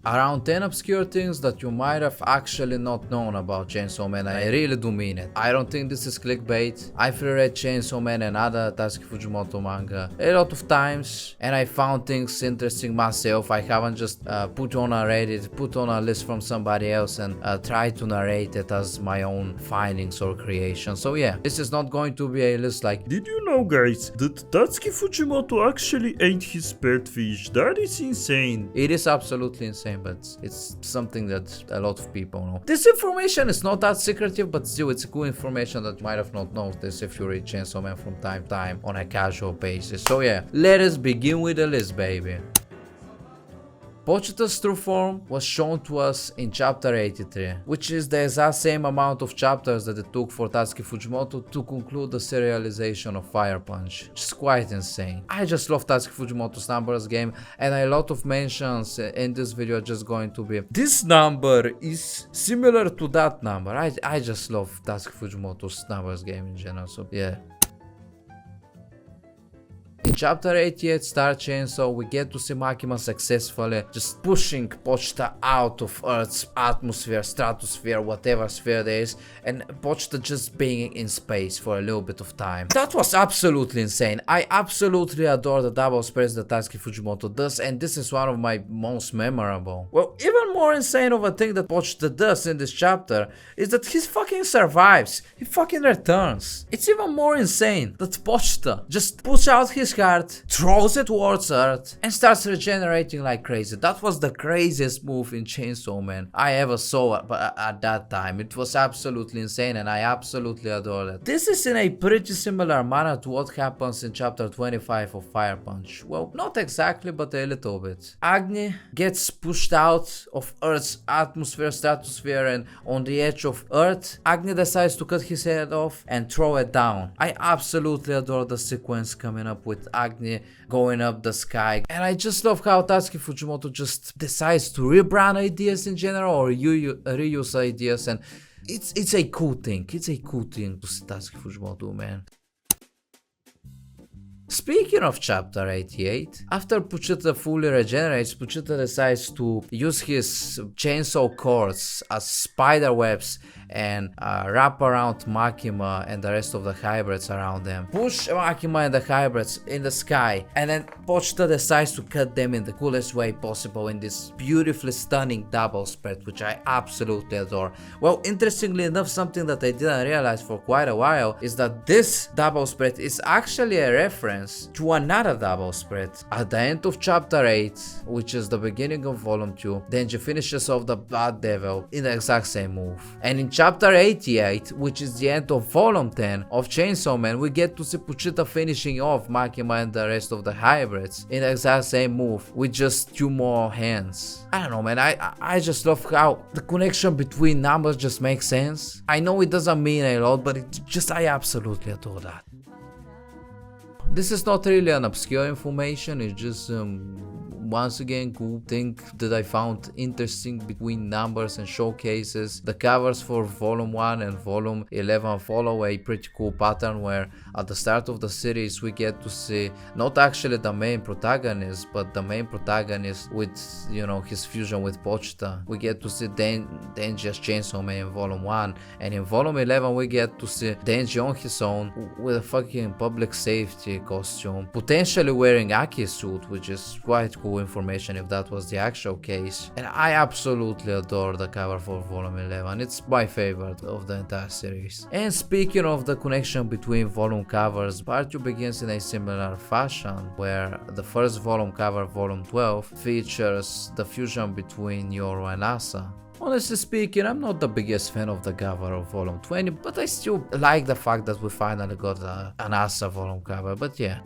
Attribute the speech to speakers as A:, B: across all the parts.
A: Around 10 obscure things that you might have actually not known about Chainsaw Man. I really do mean it. I don't think this is clickbait. I've read Chainsaw Man and other Tatsuki Fujimoto manga a lot of times, and I found things interesting myself. I haven't just put on a Reddit, put on a list from somebody else and try to narrate it as my own findings or creation. So yeah, this is not going to be a list like,
B: Did you know, guys, that Tatsuki Fujimoto actually ate his pet fish? That is insane.
A: it is absolutely insane, but it's something that a lot of people know. This information is not that secretive, but still it's cool information that you might have not noticed if you read Chainsaw Man from time to time on a casual basis. So yeah, let us begin with the list, baby. Pochita's true form was shown to us in chapter 83, which is the exact same amount of chapters that it took for Tatsuki Fujimoto to conclude the serialization of Fire Punch, which is quite insane. I just love Tatsuki Fujimoto's numbers game, and a lot of mentions in this video are just going to be, this number is similar to that number. I just love Tatsuki Fujimoto's numbers game in general, so yeah. In chapter 88 Star Chainsaw, we get to see Makima successfully just pushing Pochita out of Earth's atmosphere, stratosphere, whatever sphere there is, and Pochita just being in space for a little bit of time. That was absolutely insane. I absolutely adore the double spreads that Tatsuki Fujimoto does, and this is one of my most memorable. Well, even more insane of a thing that Pochita does in this chapter is that he fucking survives. He fucking returns. It's even more insane that Pochita just puts out his heart, throws it towards Earth, and starts regenerating like crazy. That was the craziest move in Chainsaw Man I ever saw at that time. It was absolutely insane, and I absolutely adore it. This is in a pretty similar manner to what happens in chapter 25 of Fire Punch. Well, not exactly, but a little bit. Agni gets pushed out of Earth's atmosphere, stratosphere, and on the edge of Earth, Agni decides to cut his head off and throw it down. I absolutely adore the sequence coming up with Agni going up the sky, and I just love how Tatsuki Fujimoto just decides to rebrand ideas in general or reuse ideas, and it's a cool thing. It's a cool thing to see Tatsuki Fujimoto, man. Speaking of chapter 88, after Pochita fully regenerates, Pochita decides to use his chainsaw cords as spider webs and wrap around Makima and the rest of the hybrids around them. Push Makima and the hybrids in the sky, and then Pochita decides to cut them in the coolest way possible in this beautifully stunning double spread, which I absolutely adore. Well, interestingly enough, something that I didn't realize for quite a while is that this double spread is actually a reference to another double spread. At the end of chapter 8, which is the beginning of volume 2, Denji finishes off the Blood Devil in the exact same move. And in chapter 88, which is the end of volume 10 of Chainsaw Man, we get to see Pochita finishing off Makima and the rest of the hybrids in the exact same move with just 2 more hands. I don't know, man, I just love how the connection between numbers just makes sense. I know it doesn't mean a lot, but I absolutely adore that. This is not really an obscure information, it's just once again cool thing that I found interesting between numbers and showcases. The covers for volume 1 and volume 11 follow a pretty cool pattern where at the start of the series we get to see not actually the main protagonist, but the main protagonist with, you know, his fusion with Pochita. We get to see Denji as Chainsaw Man in volume 1, and in volume 11 we get to see Denji on his own with a fucking public safety costume, potentially wearing Aki's suit, which is quite cool information if that was the actual case. And I absolutely adore the cover for volume 11, it's my favorite of the entire series. And speaking of the connection between volume covers, part 2 begins in a similar fashion, where the first volume cover, volume 12, features the fusion between Yoro and Asa. Honestly speaking, I'm not the biggest fan of the cover of volume 20, but I still like the fact that we finally got an Asa volume cover, but yeah.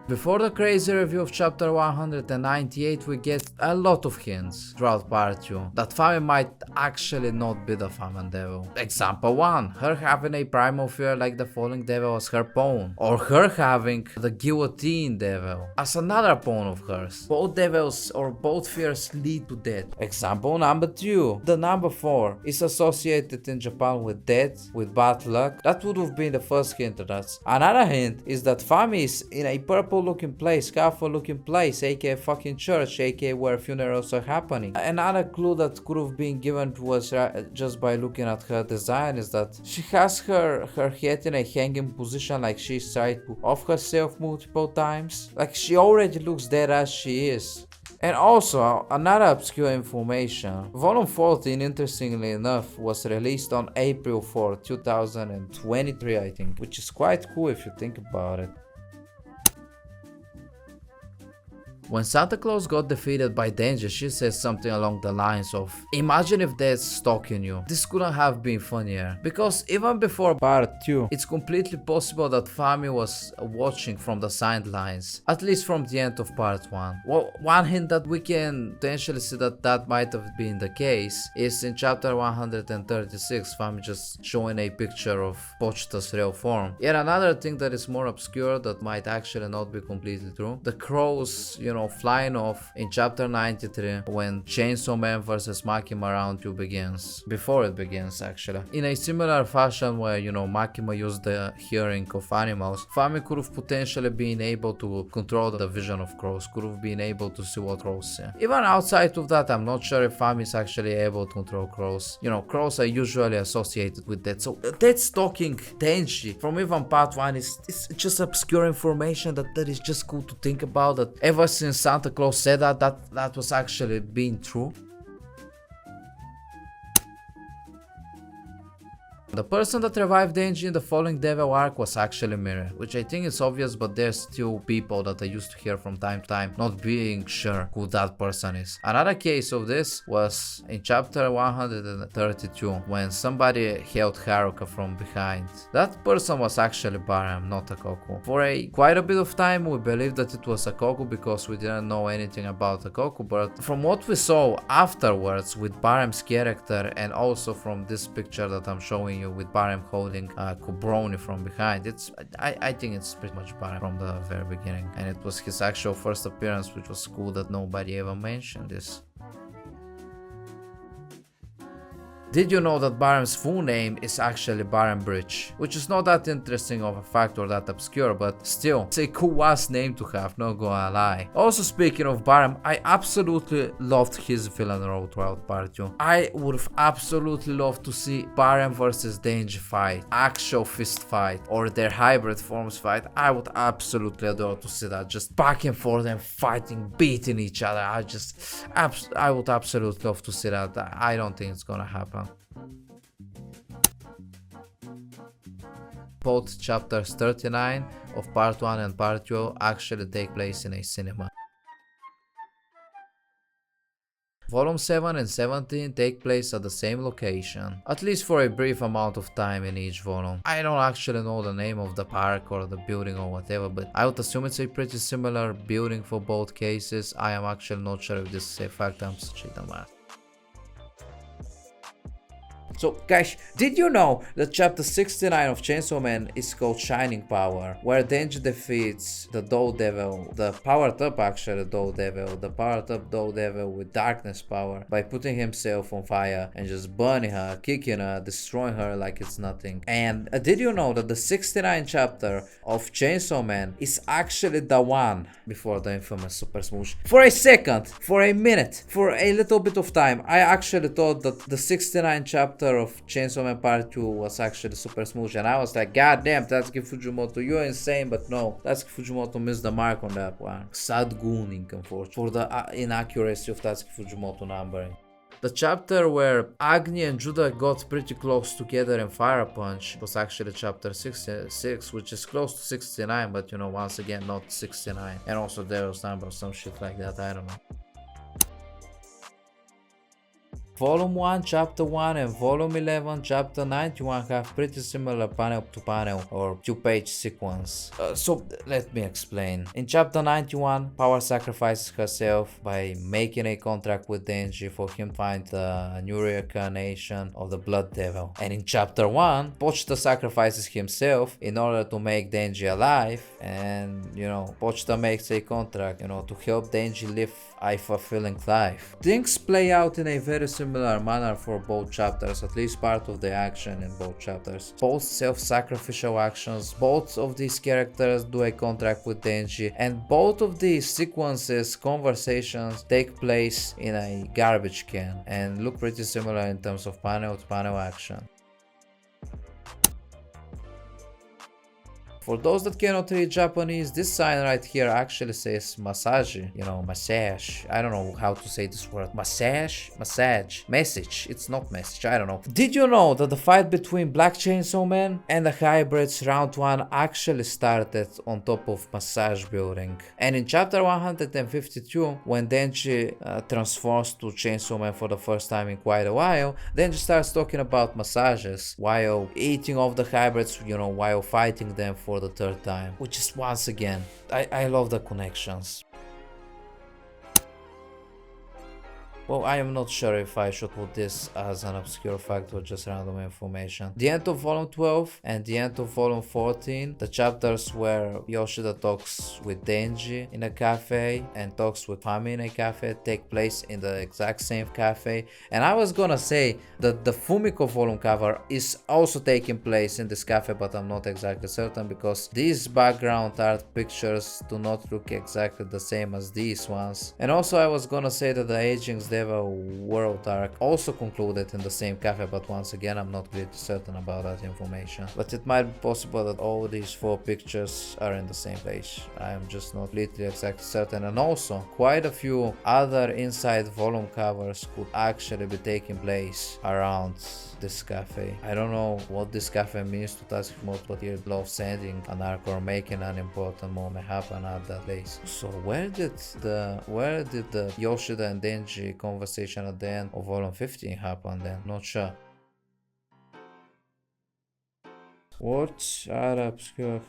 A: Before the crazy review of chapter 198, we get a lot of hints throughout part 2 that Fami might actually not be the Fallen Devil. Example 1, her having a primal fear like the Falling Devil as her pawn, or her having the Guillotine Devil as another pawn of hers. Both devils or both fears lead to death. Example number 2, the number 4 is associated in Japan with death, with bad luck. That would have been the first hint to that. Another hint is that Fami is in a purple scaffold looking place, aka fucking church, aka where funerals are happening. Another clue that could have been given to us just by looking at her design is that she has her head in a hanging position, like she's tried to off herself multiple times. Like she already looks dead as she is. And also, another obscure information, Volume 14, interestingly enough, was released on April 4, 2023, I think, which is quite cool if you think about it. When Santa Claus got defeated by Danger, she says something along the lines of, "Imagine if they're stalking you. This couldn't have been funnier." Because even before part 2, it's completely possible that Fami was watching from the sidelines, at least from the end of part 1. Well, one hint that we can potentially see that might have been the case is in chapter 136, Fami just showing a picture of Pochita's real form. Yet another thing that is more obscure that might actually not be completely true, the crows, flying off in chapter 93 when Chainsaw Man vs. Makima round 2 begins. Before it begins, actually. In a similar fashion where, Makima used the hearing of animals, Fami could have potentially been able to control the vision of crows, could have been able to see what crows see. Even outside of that, I'm not sure if Fami is actually able to control crows. Crows are usually associated with that. So that stalking Denji from even part 1 is just obscure information that is just cool to think about, that ever since Santa Claus said that was actually being true. The person that revived Denji in the Falling Devil arc was actually Mirror, which I think is obvious, but there's still people that I used to hear from time to time not being sure who that person is. Another case of this was in chapter 132 when somebody held Haruka from behind. That person was actually Barham, not Akoku. For quite a bit of time we believed that it was Akoku because we didn't know anything about Akoku, but from what we saw afterwards with Barham's character and also from this picture that I'm showing you with Barham holding Kobroni from behind, I think it's pretty much Barham from the very beginning, and it was his actual first appearance, which was cool that nobody ever mentioned this. Did you know that Barham's full name is actually Barham Bridge? Which is not that interesting of a fact or that obscure, but still, it's a cool ass name to have, not gonna lie. Also, speaking of Barham, I absolutely loved his villain role throughout part 2. I would have absolutely loved to see Barham versus Denji fight, actual fist fight, or their hybrid forms fight. I would absolutely adore to see that, just back and forth and fighting, beating each other. I would absolutely love to see that. I don't think it's gonna happen. Both chapters 39 of part 1 and part 2 actually take place in a cinema. Volume 7 and 17 take place at the same location, at least for a brief amount of time in each volume. I don't actually know the name of the park or the building or whatever, but I would assume it's a pretty similar building for both cases. I am actually not sure if this is a fact, I'm such a dumbass. So guys, did you know that chapter 69 of Chainsaw Man is called Shining Power, where Denji defeats the Dough Devil, the powered up actually Dough Devil, the powered up Dough Devil with darkness power by putting himself on fire and just burning her, kicking her, destroying her like it's nothing. And did you know that the 69th chapter of Chainsaw Man is actually the one before the infamous Super Smoosh? For a second, for a minute, for a little bit of time, I actually thought that the 69th chapter of Chainsaw Man Part 2 was actually Super Smoosh, and I was like, god damn, Tatsuki Fujimoto, you're insane, but no, Tatsuki Fujimoto missed the mark on that one. Sad gooning, unfortunately, for the inaccuracy of Tatsuki Fujimoto numbering. The chapter where Agni and Judah got pretty close together in Fire Punch was actually chapter 66, which is close to 69, but once again, not 69. And also Devil's Number or some shit like that, I don't know. Volume 1, Chapter 1 and Volume 11, Chapter 91 have pretty similar panel to panel or 2-page sequence. So let me explain. In Chapter 91, Power sacrifices herself by making a contract with Denji for him to find the new reincarnation of the Blood Devil. And in Chapter 1, Pochita sacrifices himself in order to make Denji alive, and Pochita makes a contract, to help Denji live a fulfilling life. Things play out in a very similar similar manner for both chapters, at least part of the action in both chapters. Both self-sacrificial actions, both of these characters do a contract with Denji, and both of these sequences, conversations, take place in a garbage can and look pretty similar in terms of panel to panel action. For those that cannot read Japanese, this sign right here actually says massage, massage. I don't know how to say this word. Massage? Massage. Message. It's not message. I don't know. Did you know that the fight between Black Chainsaw Man and the hybrids round 1 actually started on top of massage building? And in chapter 152, when Denji transforms to Chainsaw Man for the first time in quite a while, Denji starts talking about massages while eating off the hybrids, while fighting them for the third time, which is once again, I love the connections. Well, I am not sure if I should put this as an obscure fact or just random information. The end of volume 12 and the end of volume 14, the chapters where Yoshida talks with Denji in a cafe and talks with Fami in a cafe take place in the exact same cafe. And I was gonna say that the Fumiko volume cover is also taking place in this cafe, but I'm not exactly certain because these background art pictures do not look exactly the same as these ones. And also I was gonna say that the Aging's world arc also concluded in the same cafe, but once again I'm not really certain about that information. But it might be possible that all these 4 pictures are in the same place. I am just not literally exactly certain. And also quite a few other inside volume covers could actually be taking place around this cafe. I don't know what this cafe means to Tatsuki, but he loves sending an arc or making an important moment happen at that place. So where did the Yoshida and Denji conversation at the end of volume 15 happen then? Not sure. What are obscure?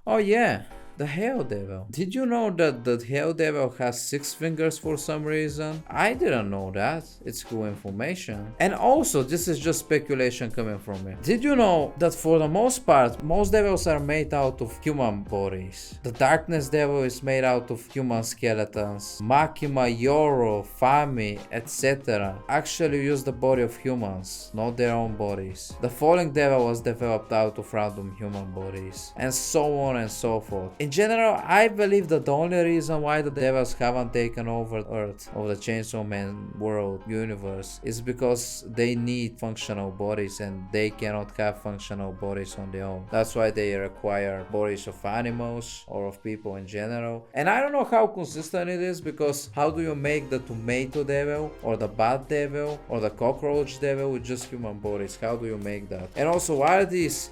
A: Oh yeah, the Hell Devil. Did you know that the Hell Devil has 6 fingers for some reason? I didn't know that. It's cool information. And also, this is just speculation coming from me. Did you know that for the most part, most devils are made out of human bodies? The Darkness Devil is made out of human skeletons. Makima, Yoro, Fami, etc. actually use the body of humans, not their own bodies. The Falling Devil was developed out of random human bodies, and so on and so forth. In general, I believe that the only reason why the devils haven't taken over Earth or the Chainsaw Man world universe is because they need functional bodies and they cannot have functional bodies on their own. That's why they require bodies of animals or of people in general. And I don't know how consistent it is, because how do you make the tomato devil or the bat devil or the cockroach devil with just human bodies? How do you make that? And also, why are these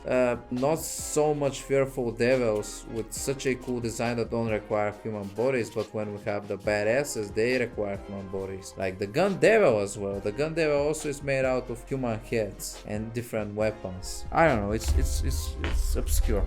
A: not so much fearful devils with such a cool design that don't require human bodies, but when we have the badasses, they require human bodies, like the Gun Devil as well. The Gun Devil also is made out of human heads and different weapons. I don't know, it's obscure.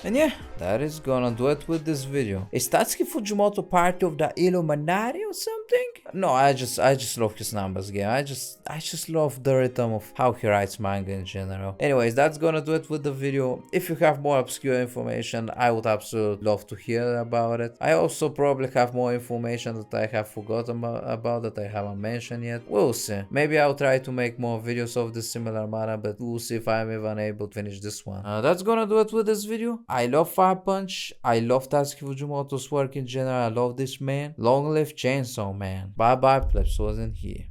A: And yeah, that is gonna do it with this video. Is Tatsuki Fujimoto part of the Illuminati or something? No, I just love his numbers game. I just love the rhythm of how he writes manga in general. Anyways, that's gonna do it with the video. If you have more obscure information, I would absolutely love to hear about it. I also probably have more information that I have forgotten about that I haven't mentioned yet. We'll see. Maybe I'll try to make more videos of this similar manner, but we'll see if I'm even able to finish this one. That's gonna do it with this video. I love Fire Punch. I love Tatsuki Fujimoto's work in general. I love this man. Long live Chainsaw Man. Bye bye, plebs. Wasn't here.